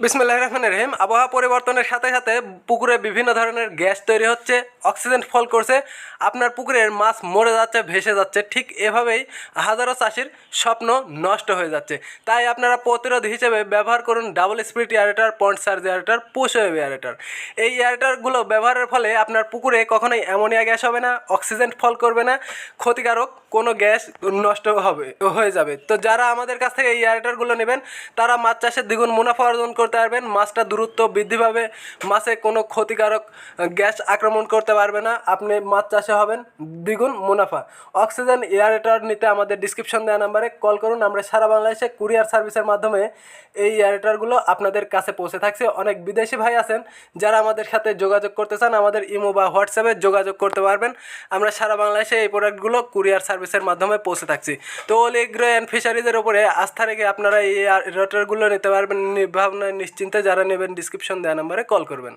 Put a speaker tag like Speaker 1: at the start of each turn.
Speaker 1: বিসমিল্লাহির রহমানির রহিম। আবহাওয়া পরিবর্তনের সাথে সাথে পুকুরে বিভিন্ন ধরনের গ্যাস তৈরি হচ্ছে, অক্সিজেন ফল করছে, আপনার পুকুরের মাছ মরে যাচ্ছে, ভেসে যাচ্ছে। ঠিক এভাবেই হাজারো চাষির স্বপ্ন নষ্ট হয়ে যাচ্ছে। তাই আপনারা প্রতিরোধ হিসেবে ব্যবহার করুন double speed aerator, point charge aerator, push wave aerator. এই এয়ারেটরগুলো ব্যবহারের ফলে আপনার পুকুরে কখনোই অ্যামোনিয়া গ্যাস হবে না, অক্সিজেন ফল করবে না, ক্ষতিকারক কোনো গ্যাস নষ্ট হয়ে যাবে। তো যারা আমাদের কাছ থেকে এই এয়ারেটরগুলো নেবেন তারা মাছ চাষে দ্বিগুণ মুনাফা অর্জন করতে পারবেন। মাছটা দ্রুত বৃদ্ধি পাবে, মাছে কোনো ক্ষতিকারক গ্যাস আক্রমণ করতে পারবে না, আপনি মাছ চাষে হবেন দ্বিগুণ মুনাফা। অক্সিজেন এয়ারেটর নিতে আমাদের ডিসক্রিপশন দেওয়া নাম্বারে কল করুন। আমরা সারা বাংলাদেশে কুরিয়ার সার্ভিসের মাধ্যমে এই এয়ারেটরগুলো আপনাদের কাছে পৌঁছে থাকছে। অনেক বিদেশি ভাই আছেন যারা আমাদের সাথে যোগাযোগ করতে চান, আমাদের ইমো বা হোয়াটসঅ্যাপে যোগাযোগ করতে পারবেন। আমরা সারা বাংলাদেশে এই প্রোডাক্টগুলো কুরিয়ার সার্ভিসের মাধ্যমে পৌঁছে থাকছি। তো অল এগ্রো অ্যান্ড ফিশারিজের উপরে আস্থা রেখে আপনারা এই এয়ারেটরগুলো নিতে পারবেন নির্ভাবনায় নিশ্চিন্তে। যারা নেবেন ডিসক্রিপশন দেওয়া নাম্বারে কল করবেন।